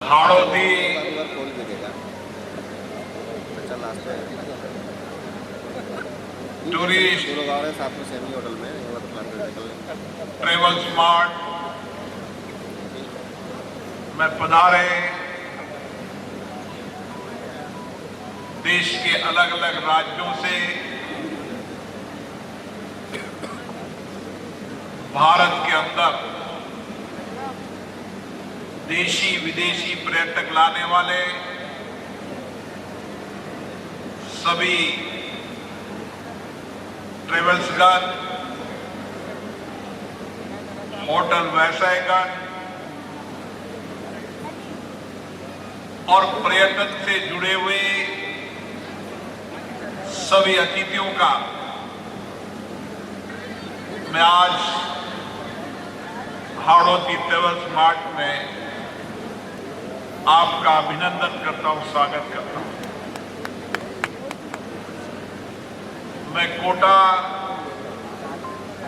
Hadoti tourist travel smart में पधारे देश के अलग अलग राज्यों से भारत के अंदर देशी विदेशी पर्यटक लाने वाले सभी ट्रेवल्सगण, होटल व्यवसायगण और पर्यटन से जुड़े हुए सभी अतिथियों का मैं आज हाड़ौती ट्रेवल स्मार्ट में आपका अभिनंदन करता हूं, स्वागत करता हूं। मैं कोटा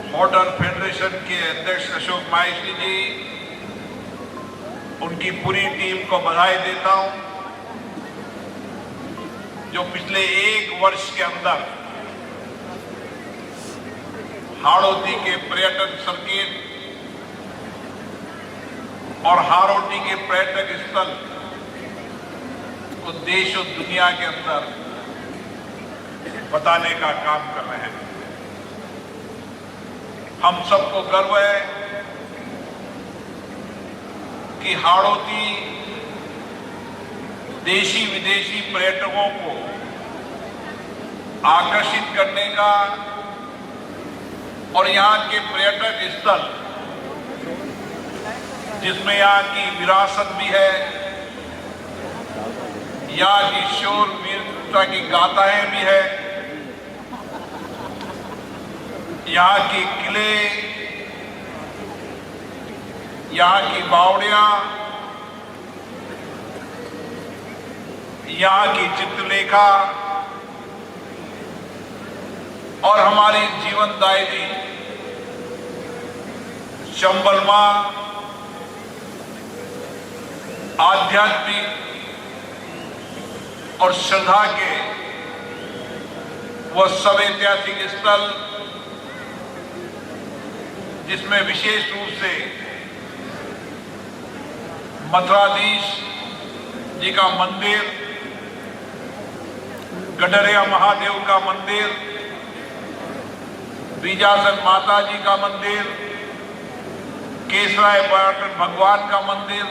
होटल फेडरेशन के अध्यक्ष अशोक माहेश्वरी जी, उनकी पूरी टीम को बधाई देता हूं, जो पिछले 1 वर्ष के अंदर हाड़ौती के पर्यटन सर्किट और हाड़ौती के पर्यटक स्थल को देश और दुनिया के अंदर बताने का काम कर रहे हैं। हम सबको गर्व है कि हाड़ौती देशी विदेशी पर्यटकों को आकर्षित करने का और यहाँ के पर्यटक स्थल जिसमें यहाँ की विरासत भी है, यहाँ की शूरवीरता की गाथाएं भी है, यहाँ की किले, यहाँ की बावड़ियां, यहाँ की चित्रलेखा और हमारी जीवनदायिनी चंबल मां आध्यात्मिक और श्रद्धा के वह सब ऐतिहासिक स्थल जिसमें विशेष रूप से मथुराधीश जी का मंदिर, गडरिया महादेव का मंदिर, बीजासन माता जी का मंदिर, केसराय पर्यटन भगवान का मंदिर,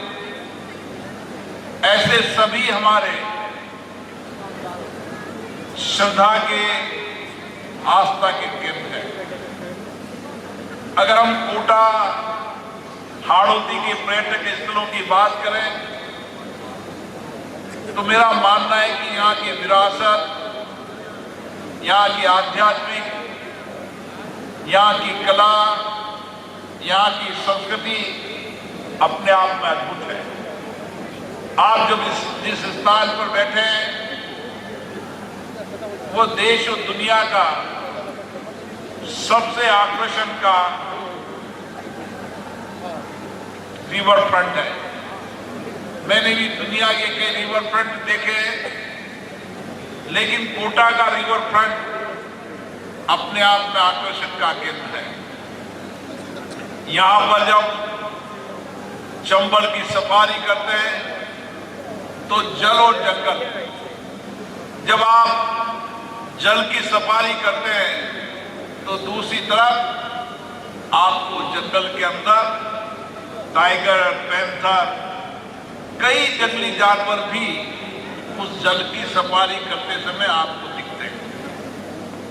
ऐसे सभी हमारे श्रद्धा के आस्था के केंद्र हैं। अगर हम कोटा हाड़ौती के पर्यटक स्थलों की बात करें तो मेरा मानना है कि यहाँ की विरासत, यहाँ की आध्यात्मिक, यहाँ की कला, यहाँ की संस्कृति अपने आप में अद्भुत है। आप जब जिस स्थान पर बैठे हैं वो देश और दुनिया का सबसे आकर्षण का रिवर फ्रंट है। मैंने भी दुनिया के कई रिवर फ्रंट देखे, लेकिन कोटा का रिवर फ्रंट अपने आप में आकर्षण का केंद्र है। यहां पर जब चंबल की सफारी करते हैं तो जल और जंगल, जब आप जल की सफारी करते हैं तो दूसरी तरफ आपको जंगल के अंदर टाइगर, पैंथर, कई जंगली जानवर भी उस जल की सफारी करते समय आपको दिखते हैं।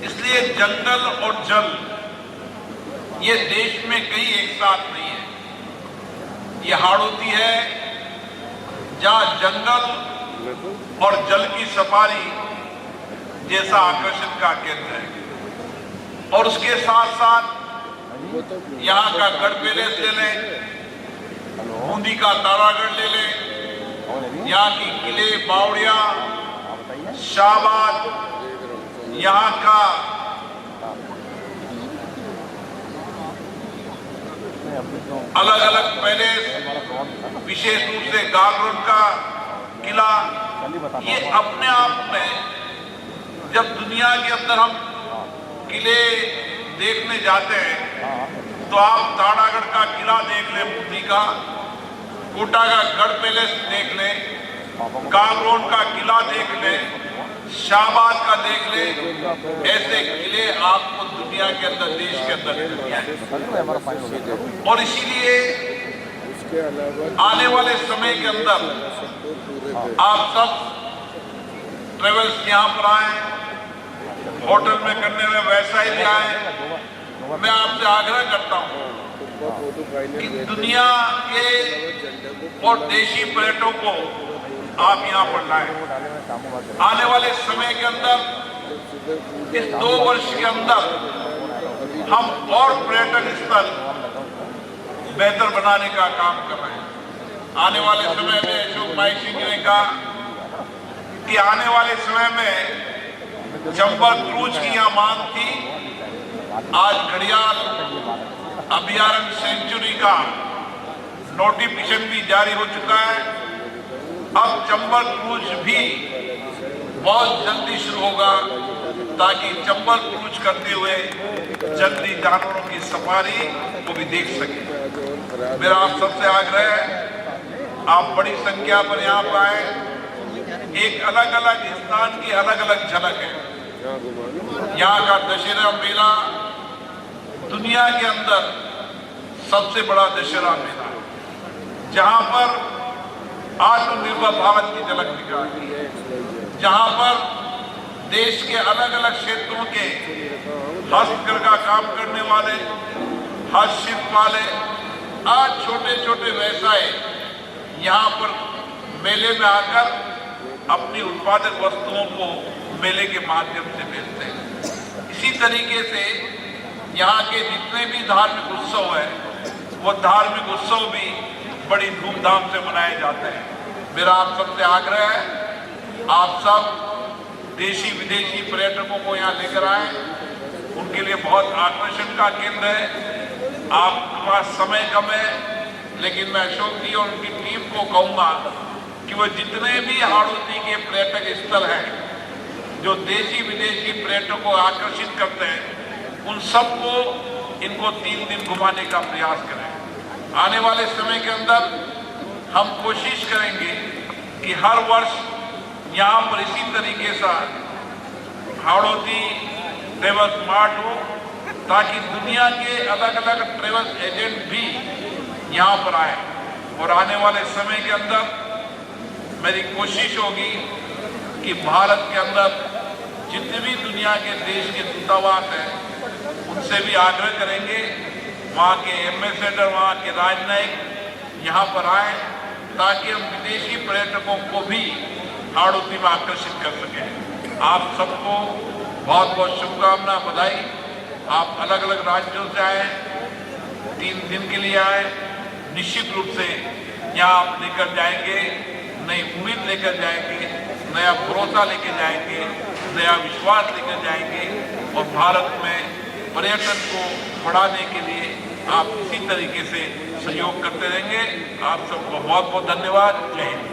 इसलिए जंगल और जल ये देश में कहीं एक साथ नहीं है। ये हाड़ौती है जहां जंगल और जल की सफारी जैसा आकर्षण का केंद्र है। और उसके साथ साथ यहाँ का गढ़ पैलेस ले लें, बूंदी का तारागढ़ ले लें, यहाँ की किले, बावड़िया, शाहबाद, यहाँ का अलग अलग पैलेस, विशेष रूप से गागरोड का किला, ये अपने आप में जब दुनिया के अंदर हम किले देखने जाते हैं तो आप ताड़ागढ़ का किला देख लें मोदी का, कोटा का गढ़ पैलेस देख लें, गागरोड का किला देख लें, शाहबाद का देख लें, ऐसे किले आपको दुनिया के अंदर, देश के अंदर मिलते हैं। और इसीलिए आने वाले समय के अंदर आप सब ट्रेवल्स यहाँ पर आए, होटल में करने में वैसा ही भी आए। मैं आपसे आग्रह करता हूँ कि दुनिया के और देशी पर्यटकों को आप यहाँ पर लाएं। आने वाले समय के अंदर, इस 2 वर्ष के अंदर हम और पर्यटन स्थल बेहतर बनाने का काम कर रहे हैं। आने वाले समय में अशोक भाई सिंह ने कहा कि आने वाले समय में चंबल क्रूज की यहाँ मांग थी, आज घड़ियाल अभयारण्य सेंचुरी का नोटिफिकेशन भी जारी हो चुका है। अब चंबल क्रूज भी बहुत जल्दी शुरू होगा ताकि चंबल क्रूज करते हुए जंगली जानवरों की सफारी को भी देख सके। मेरा आप सबसे आग्रह है, आप बड़ी संख्या पर यहाँ पर आए। एक अलग अलग स्थान की अलग अलग झलक है। यहाँ का दशहरा मेला दुनिया के अंदर सबसे बड़ा दशहरा मेला है, जहाँ पर आत्मनिर्भर भारत की झलक दिखाई है, जहाँ पर देश के अलग अलग क्षेत्रों के हस्तकला का काम करने वाले, हस्तशिल्प वाले, आज छोटे छोटे व्यवसाय यहाँ पर मेले में आकर अपनी उत्पादक वस्तुओं को मेले के माध्यम से बेचते हैं। इसी तरीके से यहाँ के जितने भी धार्मिक उत्सव है, वो धार्मिक उत्सव भी बड़ी धूमधाम से मनाए जाते हैं। मेरा आप सबसे आग्रह है, आप सब देशी विदेशी पर्यटकों को यहाँ लेकर आए। उनके लिए बहुत आकर्षण का केंद्र है। आपके पास समय कम है, लेकिन मैं अशोक जी और उनकी टीम को कहूँगा कि वो जितने भी हाड़ौती के पर्यटक स्थल हैं जो देशी विदेशी पर्यटकों को आकर्षित करते हैं, उन सबको इनको 3 दिन घुमाने का प्रयास करें। आने वाले समय के अंदर हम कोशिश करेंगे कि हर वर्ष यहाँ पर इसी तरीके से हाड़ौती ट्रेवल्स मार्ट हो, ताकि दुनिया के अलग अलग ट्रेवल्स एजेंट भी यहाँ पर आए। और आने वाले समय के अंदर मेरी कोशिश होगी कि भारत के अंदर जितने भी दुनिया के देश के दूतावास हैं, उनसे भी आग्रह करेंगे, वहाँ के एम्बेसडर, वहाँ के राजनयिक यहाँ पर आए, ताकि हम विदेशी पर्यटकों को भी हाड़ौती में आकर्षित कर सकें। आप सबको बहुत बहुत शुभकामना, बधाई। आप अलग अलग राज्यों से आए, 3 दिन के लिए आए। निश्चित रूप से यहाँ आप लेकर जाएंगे, नई उम्मीद लेकर जाएंगे, नया भरोसा लेकर जाएंगे, नया विश्वास लेकर जाएंगे, और भारत में पर्यटन को बढ़ाने के लिए आप इसी तरीके से सहयोग करते रहेंगे। आप सबको बहुत बहुत धन्यवाद। जय हिंद।